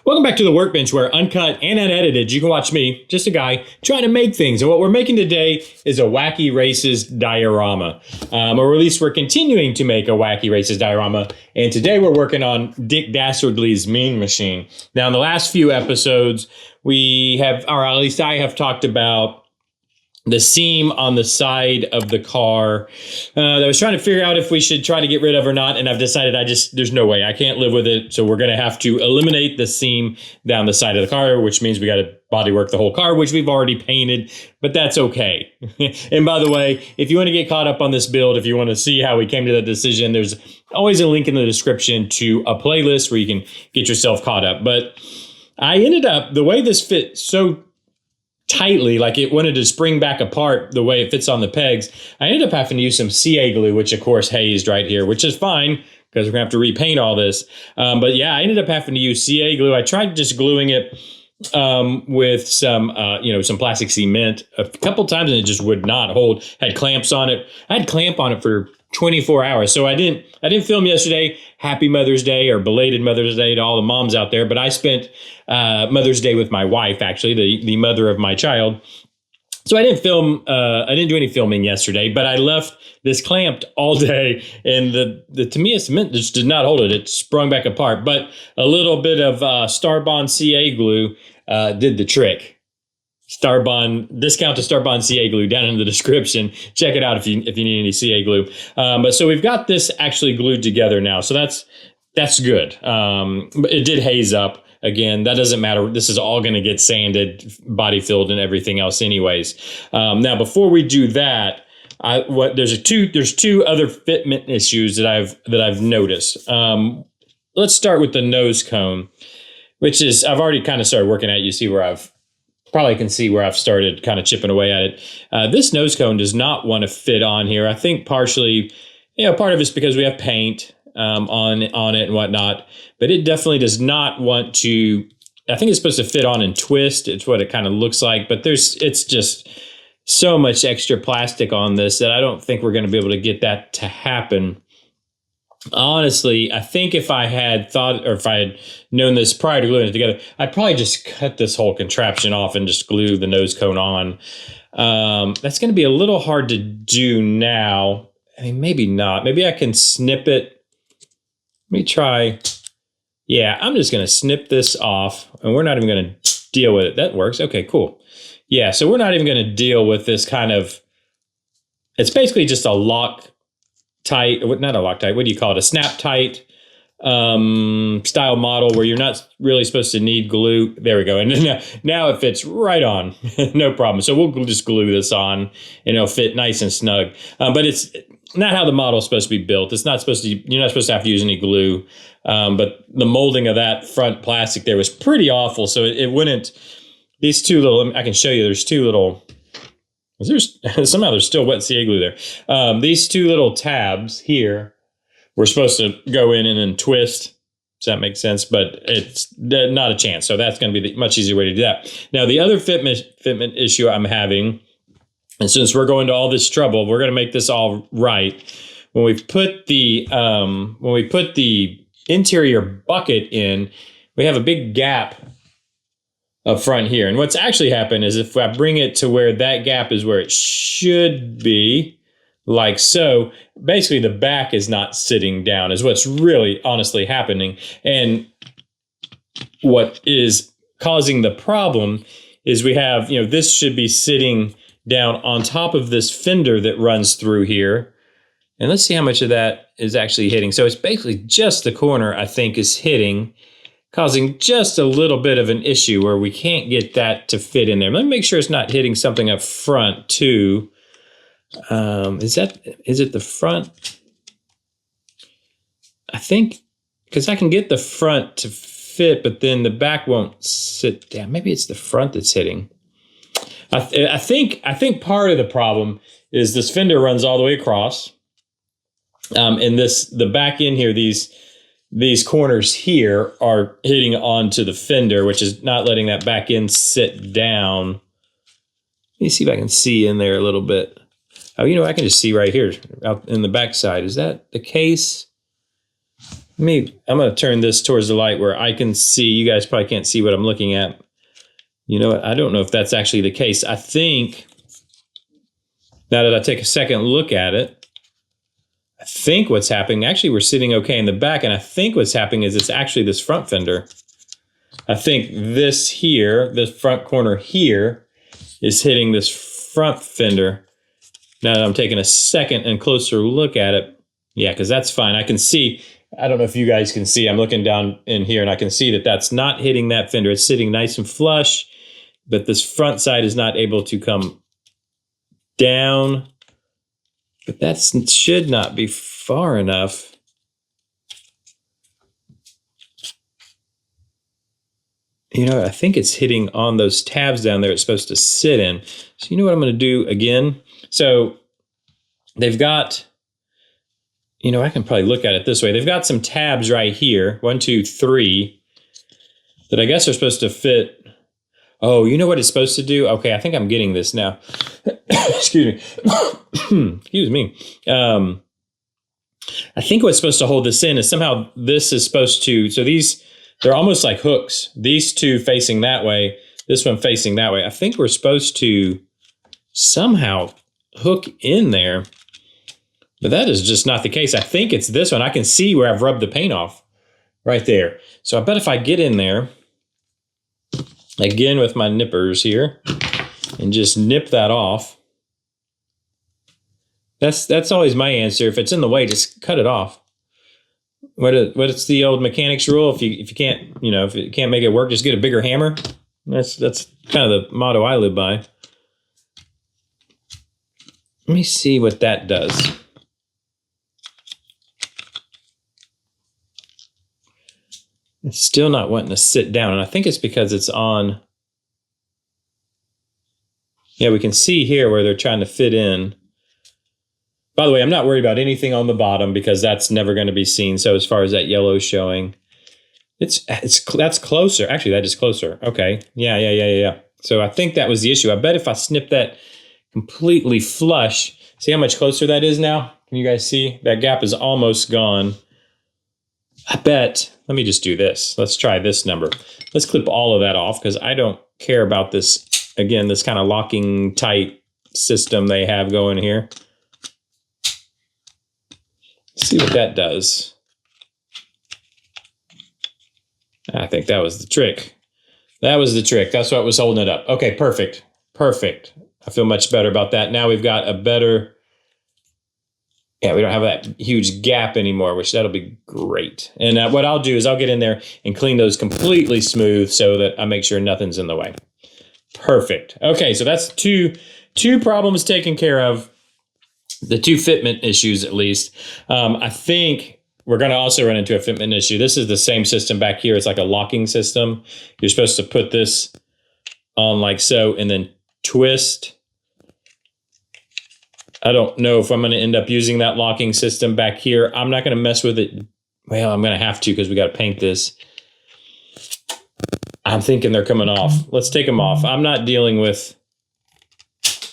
Welcome back to the Workbench, where uncut and unedited, you can watch me, just a guy, trying to make things. And what we're making today is a Wacky Races diorama. Or at least we're continuing to make a Wacky Races diorama. And today we're working on Dick Dastardly's Mean Machine. Now, in the last few episodes, we have, or at least I have talked about the seam on the side of the car that I was trying to figure out if we should try to get rid of or not. And I've decided there's no way. I can't live with it. So we're going to have to eliminate the seam down the side of the car, which means we got to bodywork the whole car, which we've already painted, but that's okay. And by the way, if you want to get caught up on this build, if you want to see how we came to that decision, there's always a link in the description to a playlist where you can get yourself caught up. But I ended up, the way this fit so tightly, like it wanted to spring back apart the way it fits on the pegs, I ended up having to use some CA glue, which of course hazed right here, which is fine because we're gonna have to repaint all this. But yeah, I ended up having to use CA glue. I tried just gluing it with some plastic cement a couple times and it just would not hold. Had clamps on it. I had clamp on it for 24 hours. So I didn't film yesterday. Happy Mother's Day, or belated Mother's Day to all the moms out there. But I spent Mother's Day with my wife, actually, the mother of my child. So I didn't film. I didn't do any filming yesterday, but I left this clamped all day, and the Tamiya cement just did not hold it. It sprung back apart. But a little bit of Starbond CA glue did the trick. Starbond, discount to Starbond CA glue down in the description. Check it out if you need any CA glue. But so we've got this actually glued together now, so that's good. But it did haze up. Again, that doesn't matter. This is all going to get sanded, body filled, and everything else, anyways. Now, before we do that, there's two other fitment issues that I've noticed. Let's start with the nose cone, which is I've already kind of started working at. You see where I've started kind of chipping away at it. This nose cone does not want to fit on here. I think partially, part of it's because we have paint on it and whatnot, but it definitely does not want to. I think it's supposed to fit on and twist. It's what it kind of looks like, but it's just so much extra plastic on this that I don't think we're going to be able to get that to happen. Honestly, I think if I had thought, or if I had known this prior to gluing it together, I'd probably just cut this whole contraption off and just glue the nose cone on. That's going to be a little hard to do now. I mean, maybe not. Maybe I can snip it. Let me try. Yeah, I'm just going to snip this off, and we're not even going to deal with it. That works. Okay, cool. Yeah, so we're not even going to deal with this kind of, it's basically just a Loctite, not a Loctite, what do you call it? A snap tight style model where you're not really supposed to need glue. There we go. And now it fits right on. No problem. So we'll just glue this on and it'll fit nice and snug. But it's not how the model is supposed to be built. It's not supposed to, you're not supposed to have to use any glue. But the molding of that front plastic there was pretty awful. So it wouldn't, these two little, I can show you, there's two little, somehow there's still wet CA glue there. These two little tabs here were supposed to go in and then twist. Does that make sense? But it's not a chance. So that's going to be the much easier way to do that. Now, the other fitment issue I'm having, and since we're going to all this trouble, we're going to make this all right. When we put the interior bucket in, we have a big gap up front here. And what's actually happened is if I bring it to where that gap is where it should be, like so, basically the back is not sitting down is what's really honestly happening. And what is causing the problem is we have, this should be sitting down on top of this fender that runs through here. And let's see how much of that is actually hitting. So it's basically just the corner, I think, is hitting, causing just a little bit of an issue where we can't get that to fit in there. Let me make sure it's not hitting something up front too. Is it the front? I think, because I can get the front to fit, but then the back won't sit down. Maybe it's the front that's hitting. I think part of the problem is this fender runs all the way across. And the back end here, these corners here are hitting onto the fender, which is not letting that back end sit down. Let me see if I can see in there a little bit. Oh, I can just see right here out in the back side. Is that the case? I'm going to turn this towards the light where I can see. You guys probably can't see what I'm looking at. You know what? I don't know if that's actually the case. I think, now that I take a second look at it, I think what's happening, actually we're sitting okay in the back, and I think what's happening is it's actually this front fender. I think this here, this front corner here, is hitting this front fender. Now that I'm taking a second and closer look at it, yeah, because that's fine. I can see, I don't know if you guys can see, I'm looking down in here and I can see that that's not hitting that fender. It's sitting nice and flush, but this front side is not able to come down. But that should not be far enough. You know, I think it's hitting on those tabs down there it's supposed to sit in. So you know what I'm going to do again? So they've got, you know, I can probably look at it this way. They've got some tabs right here, 1, 2, 3, that I guess are supposed to fit. Oh, you know what it's supposed to do? Okay, I think I'm getting this now. Excuse me. Excuse me. I think what's supposed to hold this in is somehow this is supposed to, so these, they're almost like hooks. These two facing that way, this one facing that way. I think we're supposed to somehow hook in there, but that is just not the case. I think it's this one. I can see where I've rubbed the paint off right there. So I bet if I get in there, again with my nippers here, and just nip that off. That's always my answer. If it's in the way, just cut it off. What's the old mechanics rule? If you can't, you know, if you can't make it work, just get a bigger hammer. That's kind of the motto I live by. Let me see what that does. It's still not wanting to sit down, and I think it's because it's on. Yeah, we can see here where they're trying to fit in. By the way, I'm not worried about anything on the bottom because that's never going to be seen. So as far as that yellow showing, that's closer. Actually, that is closer. Okay. Yeah. So I think that was the issue. I bet if I snip that completely flush, see how much closer that is now? Can you guys see? That gap is almost gone. I bet, let me just do this. Let's try this number. Let's clip all of that off because I don't care about this, again, this kind of locking tight system they have going here. See what that does. I think that was the trick. That was the trick. That's what was holding it up. Okay, perfect. Perfect. I feel much better about that. Now we've got a better, yeah, we don't have that huge gap anymore, which that'll be great. And what I'll do is I'll get in there and clean those completely smooth so that I make sure nothing's in the way. Perfect. Okay, so that's two problems taken care of. The 2 fitment issues, at least. I think we're going to also run into a fitment issue. This is the same system back here. It's like a locking system. You're supposed to put this on like so and then twist. I don't know if I'm going to end up using that locking system back here. I'm not going to mess with it. Well, I'm going to have to because we got to paint this. I'm thinking they're coming off. Let's take them off. I'm not dealing with...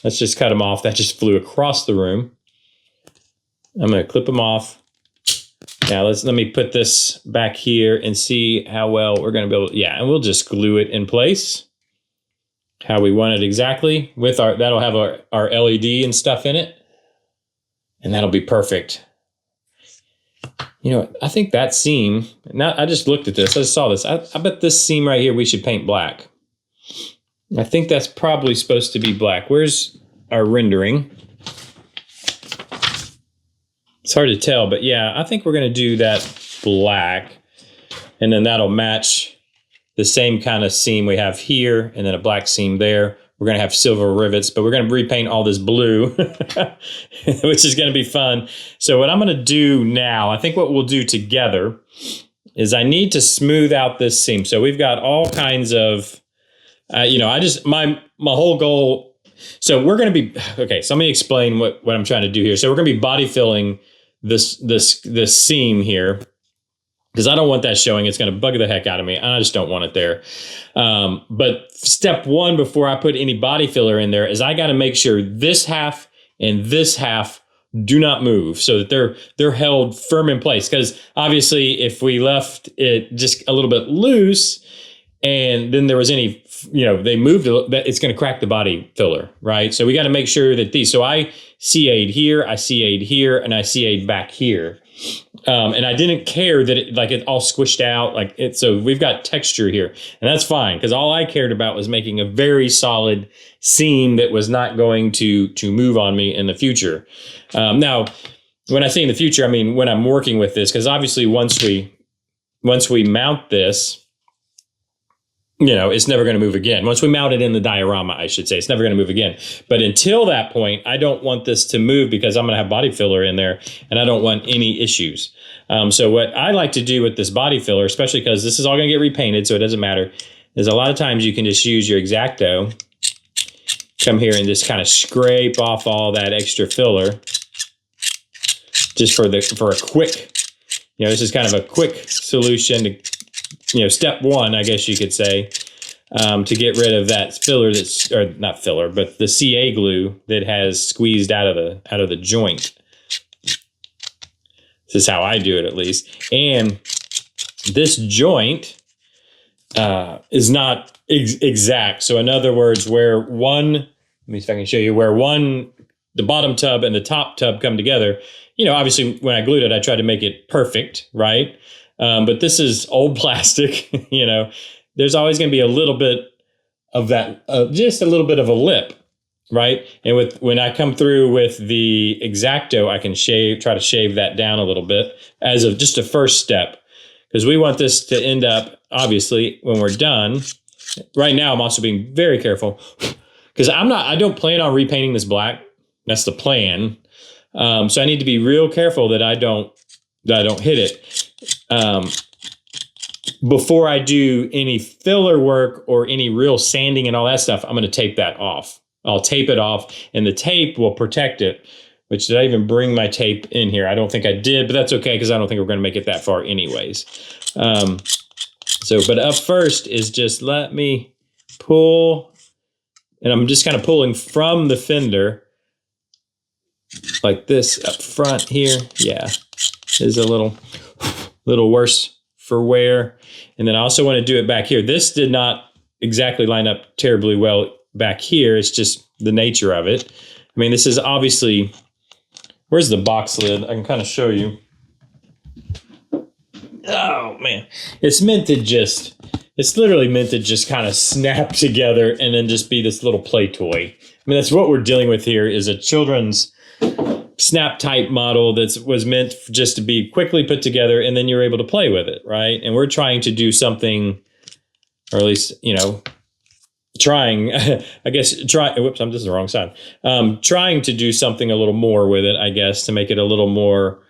Let's just cut them off. That just flew across the room. I'm going to clip them off. Now let me put this back here and see how well we're going to be able to, yeah, and we'll just glue it in place how we want it exactly with that'll have our LED and stuff in it. And that'll be perfect. You know, I think that seam, now I just looked at this, I just saw this. I bet this seam right here we should paint black. I think that's probably supposed to be black. Where's our rendering? It's hard to tell, but yeah, I think we're going to do that black. And then that'll match the same kind of seam we have here, and then a black seam there. We're going to have silver rivets, but we're going to repaint all this blue, which is going to be fun. So what I'm going to do now, I think what we'll do together is I need to smooth out this seam. So we've got all kinds of... you know, my whole goal, so we're going to be, okay, so let me explain what I'm trying to do here. So we're going to be body filling this seam here because I don't want that showing. It's going to bug the heck out of me. And I just don't want it there. But step one, before I put any body filler in there, is I got to make sure this half and this half do not move, so that they're held firm in place. Because obviously, if we left it just a little bit loose, and then there was any, they moved, it's going to crack the body filler, right? So we got to make sure that so I CA'd here, I CA'd here, and I CA'd back here. And I didn't care that it all squished out so we've got texture here, and that's fine, because all I cared about was making a very solid seam that was not going to move on me in the future. Now, when I say in the future, I mean when I'm working with this, because obviously once we mount this, it's never going to move again. Once we mount it in the diorama, I should say, it's never going to move again. But until that point, I don't want this to move, because I'm going to have body filler in there, and I don't want any issues. So what I like to do with this body filler, especially because this is all going to get repainted, so it doesn't matter, is a lot of times you can just use your X-Acto, come here and just kind of scrape off all that extra filler, just for a quick, this is kind of a quick solution to, step one, I guess you could say, to get rid of that filler or not filler, but the CA glue that has squeezed out of the joint. This is how I do it, at least. And this joint is not exact. So in other words, let me see if I can show you where the bottom tub and the top tub come together. Obviously when I glued it, I tried to make it perfect, right? But this is old plastic, there's always going to be a little bit of that, just a little bit of a lip, right? And when I come through with the X-Acto, I can try to shave that down a little bit as just a first step, because we want this to end up, obviously, when we're done. Right now, I'm also being very careful, because I don't plan on repainting this black. That's the plan. So I need to be real careful that I don't hit it. Before I do any filler work or any real sanding and all that stuff, I'm going to tape that off. I'll tape it off, and the tape will protect it. Which, did I even bring my tape in here? I don't think I did, but that's okay, because I don't think we're going to make it that far anyways. But up first is just let me pull, and I'm just kind of pulling from the fender like this up front here. Yeah, is a little worse for wear. And then I also want to do it back here. This did not exactly line up terribly well back here. It's just the nature of it. I mean, this is obviously, where's the box lid? I can kind of show you. Oh man, it's literally meant to just kind of snap together and then just be this little play toy. I mean, that's what we're dealing with here, is a children's snap type model that was meant just to be quickly put together, and then you're able to play with it, right? And we're trying to do something, or at least, trying, whoops, this is the wrong side. Trying to do something a little more with it, I guess, to make it a little more,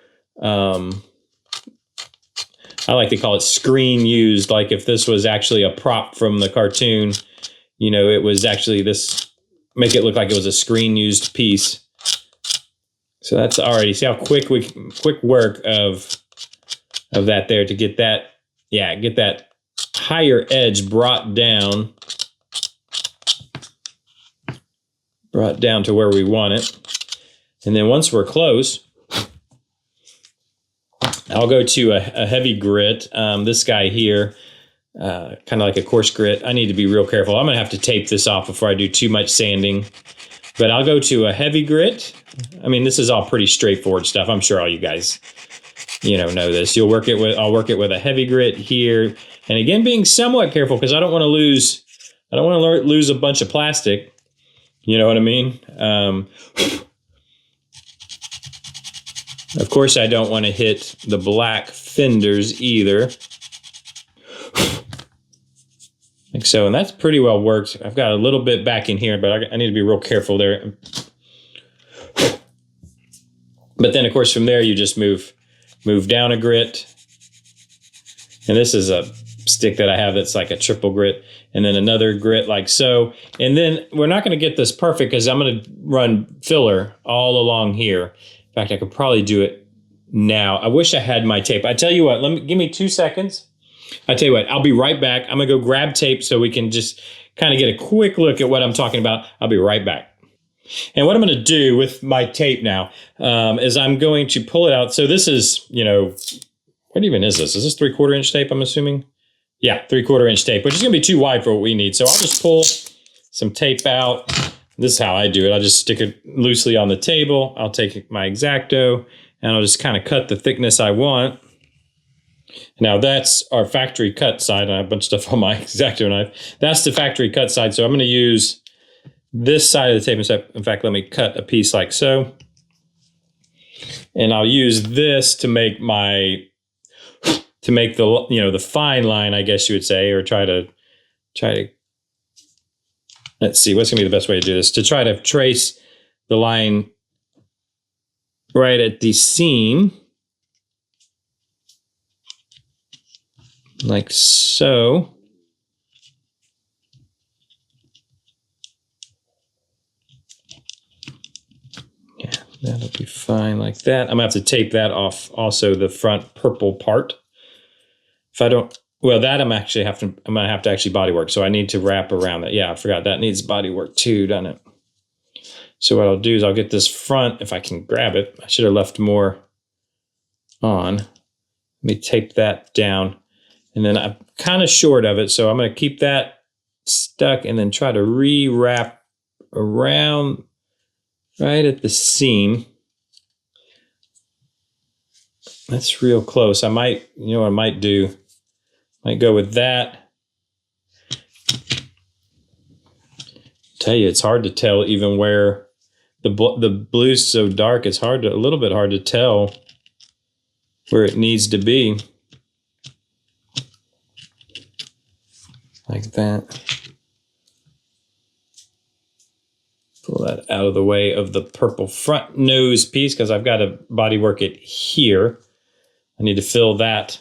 I like to call it screen used. Like if this was actually a prop from the cartoon, it was actually make it look like it was a screen used piece. So that's already, see how quick work of that there to get that higher edge brought down to where we want it. And then once we're close, I'll go to a heavy grit. This guy here, kind of like a coarse grit. I need to be real careful. I'm going to have to tape this off before I do too much sanding. But I'll go to a heavy grit. I mean, this is all pretty straightforward stuff. I'm sure all you guys, know this. I'll work it with a heavy grit here. And again, being somewhat careful, because I don't want to lose a bunch of plastic. You know what I mean? Of course, I don't want to hit the black fenders either. Like so, and that's pretty well worked. I've got a little bit back in here, but I need to be real careful there. But then, of course, from there, you just move down a grit. And this is a stick that I have that's like a triple grit. And then another grit like so. And then we're not going to get this perfect, because I'm going to run filler all along here. In fact, I could probably do it now. I wish I had my tape. I tell you what, give me 2 seconds. I tell you what, I'll be right back. I'm going to go grab tape so we can just kind of get a quick look at what I'm talking about. I'll be right back. And what I'm going to do with my tape now is I'm going to pull it out. So this is, you know, what even is this? Is this 3/4 inch tape, I'm assuming? Yeah, 3/4 inch tape, which is going to be too wide for what we need. So I'll just pull some tape out. This is how I do it. I just stick it loosely on the table. I'll take my X-Acto and I'll just kind of cut the thickness I want. Now that's our factory cut side. I have a bunch of stuff on my X-Acto knife. That's the factory cut side. So I'm going to use this side of the tape. In fact, let me cut a piece like so. And I'll use this to make the, you know, the fine line, I guess you would say, or try to, let's see, what's gonna be the best way to do this? To try to trace the line right at the seam, like so. Yeah, that'll be fine like that. I'm gonna have to tape that off also, the front purple part. If I don't, well, that I'm gonna have to actually bodywork. So I need to wrap around that. Yeah, I forgot that needs bodywork too, doesn't it? So what I'll do is I'll get this front, if I can grab it. I should have left more on. Let me tape that down. And then I'm kind of short of it, so I'm gonna keep that stuck and then try to re-wrap around right at the seam. That's real close. I might, you know what I might do? Might go with that. Tell you, it's hard to tell even where the blue's so dark. It's a little bit hard to tell where it needs to be. Like that. Pull that out of the way of the purple front nose piece because I've got to bodywork it here. I need to fill that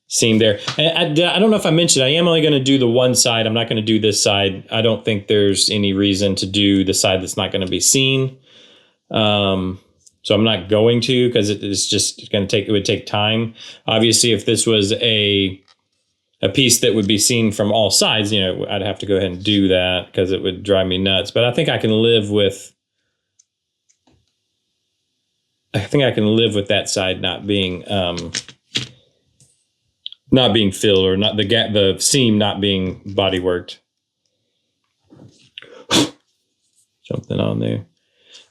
seam there. And I don't know if I mentioned, I am only going to do the one side. I'm not going to do this side. I don't think there's any reason to do the side that's not going to be seen. So I'm not going to, because it's just going to take, it would take time. Obviously, if this was a piece that would be seen from all sides, you know, I'd have to go ahead and do that because it would drive me nuts. But I think I can live with, that side not being filled, or not the seam not being body worked. Something on there.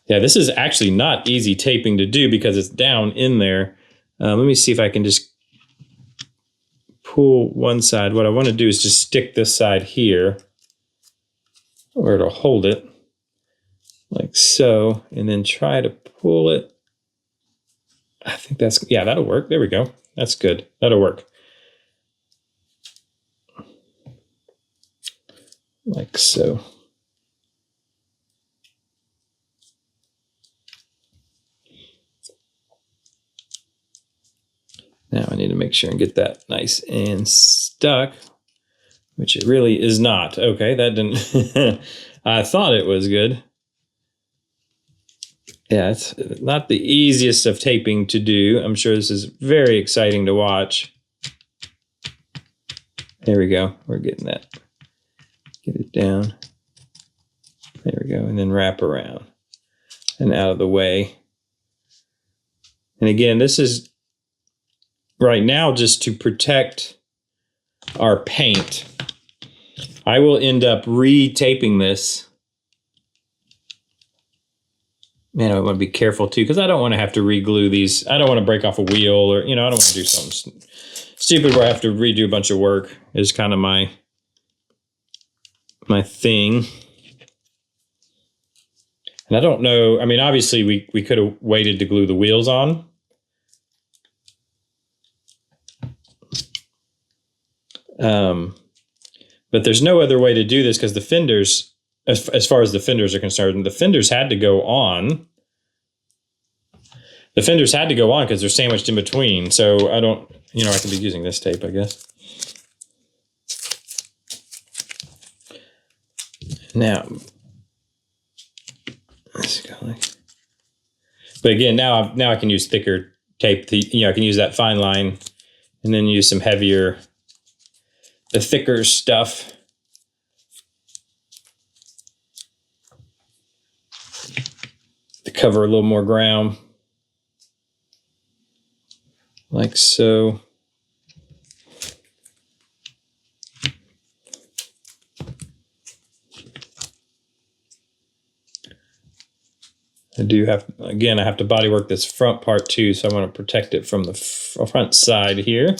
Yeah, this is actually not easy taping to do because it's down in there. Let me see if I can just pull one side. What I want to do is just stick this side here where it'll hold it like so, and then try to pull it. I think that's, yeah, that'll work. There we go. That's good. That'll work. Like so. Now I need to make sure and get that nice and stuck, which it really is not. Okay, that didn't, I thought it was good. Yeah, it's not the easiest of taping to do. I'm sure this is very exciting to watch. There we go. We're getting that. Get it down. There we go. And then wrap around and out of the way. And again, this is right now just to protect our paint. I will end up re-taping this. Man, I want to be careful too, because I don't want to have to re-glue these. I don't want to break off a wheel, or, you know, I don't want to do something stupid where I have to redo a bunch of work. Is kind of my thing. And I don't know, I mean, obviously we could have waited to glue the wheels on. But there's no other way to do this because the fenders, as far as the fenders are concerned, the fenders had to go on. The fenders had to go on because they're sandwiched in between. So I don't, you know, I could be using this tape, I guess. Now, let's go like, but again, now I can use thicker tape. You know, I can use that fine line and then use some heavier, the thicker stuff. to cover a little more ground, like so. I do have, again, I have to bodywork this front part too, so I want to protect it from the front side here.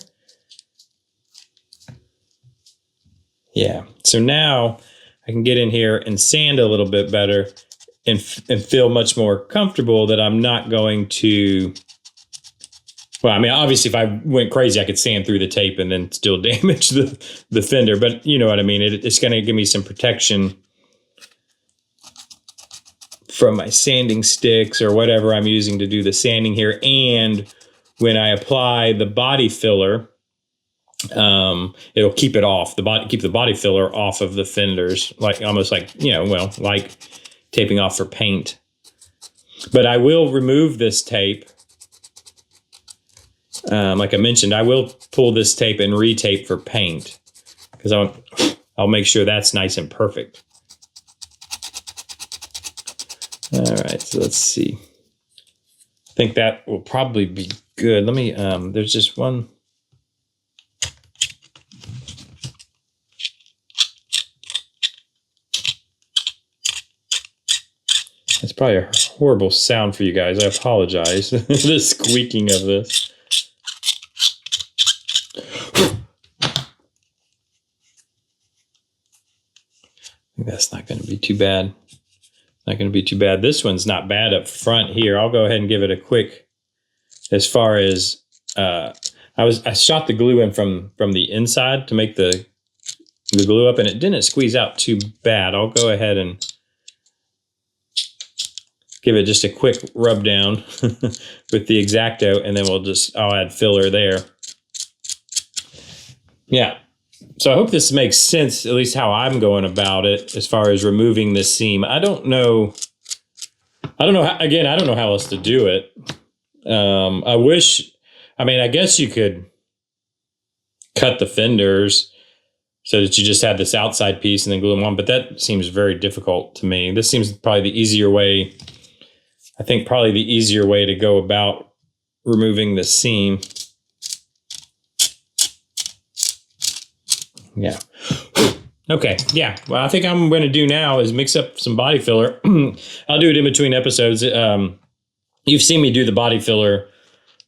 Yeah, so now I can get in here and sand a little bit better and feel much more comfortable that I'm not going to, well, I mean, obviously if I went crazy, I could sand through the tape and then still damage the fender, but you know what I mean? It's going to give me some protection from my sanding sticks or whatever I'm using to do the sanding here. And when I apply the body filler, it'll keep it off keep the body filler off of the fenders, like almost like, you know, well, like taping off for paint. But I will remove this tape. Like I mentioned, I will pull this tape and retape for paint because I'll make sure that's nice and perfect. All right, so let's see. I think that will probably be good. Let me, there's just one. It's probably a horrible sound for you guys. I apologize. The squeaking of this. I think that's not going to be too bad. Not going to be too bad. This one's not bad up front here. I'll go ahead and give it a quick, as far as, I shot the glue in from the inside to make the glue up, and it didn't squeeze out too bad. I'll go ahead and give it just a quick rub down with the X-Acto, and then I'll add filler there. Yeah. So I hope this makes sense, at least how I'm going about it as far as removing this seam. I don't know how else to do it. I guess you could cut the fenders so that you just have this outside piece and then glue them on, but that seems very difficult to me. This seems probably the easier way. I think probably the easier way to go about removing the seam. Yeah. Okay. Yeah. Well, I think I'm going to do now is mix up some body filler. I'll do it in between episodes. You've seen me do the body filler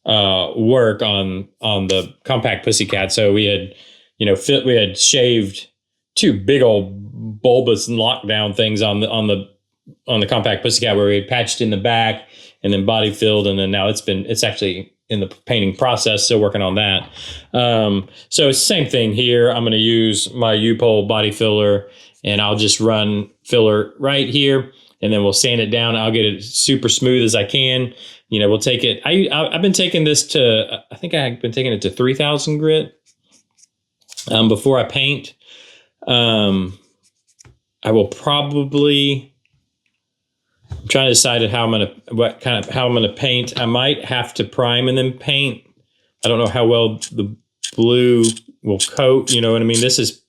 work on the Compact Pussycat. So we had, we had shaved two big old bulbous lockdown things on the Compact Pussycat where we had patched in the back and then body filled, and then now it's actually in the painting process, still working on that. So it's the same thing here. I'm going to use my U-pole body filler, and I'll just run filler right here, and then we'll sand it down. I'll get it super smooth as I can. We'll take it. I've been taking this to, I think I've been taking it to 3,000 grit before I paint. I will probably, I'm trying to decide how I'm going to paint. I might have to prime and then paint. I don't know how well the blue will coat. You know what I mean? This is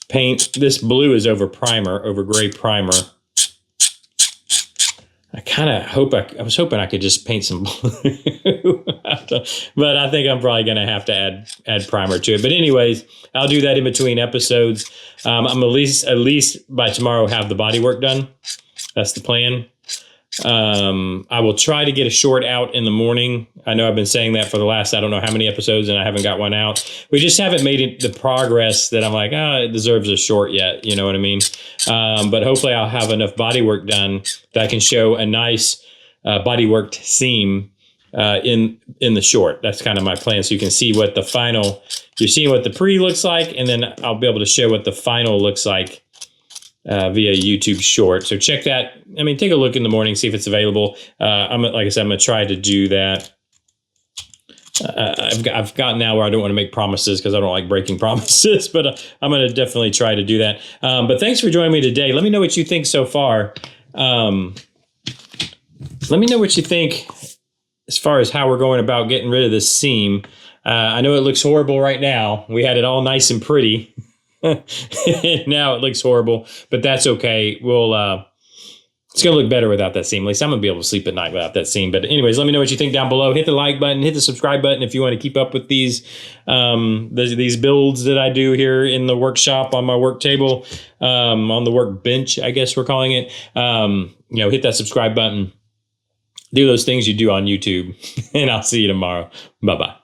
paint. This blue is over gray primer. I kind of I was hoping I could just paint some blue, but I think I'm probably going to have to add primer to it. But anyways, I'll do that in between episodes. I'm at least by tomorrow have the body work done. That's the plan. I will try to get a short out in the morning. I know I've been saying that for the last, I don't know how many episodes, and I haven't got one out. We just haven't made the progress that I'm like, it deserves a short yet. You know what I mean? But hopefully I'll have enough body work done that I can show a nice body worked seam in the short. That's kind of my plan. So you can see what the final, you're seeing what the pre looks like, and then I'll be able to show what the final looks like via YouTube short. So check that. I mean, take a look in the morning, see if it's available. Like I said, I'm going to try to do that. I've gotten now where I don't want to make promises because I don't like breaking promises, but I'm going to definitely try to do that. But thanks for joining me today. Let me know what you think so far. Let me know what you think as far as how we're going about getting rid of this seam. I know it looks horrible right now. We had it all nice and pretty. Now it looks horrible, but that's okay. It's going to look better without that seam. At least I'm going to be able to sleep at night without that seam. But anyways, let me know what you think down below. Hit the like button, hit the subscribe button if you want to keep up with these builds that I do here in the workshop on my work table, on the workbench, I guess we're calling it. Hit that subscribe button. Do those things you do on YouTube, and I'll see you tomorrow. Bye-bye.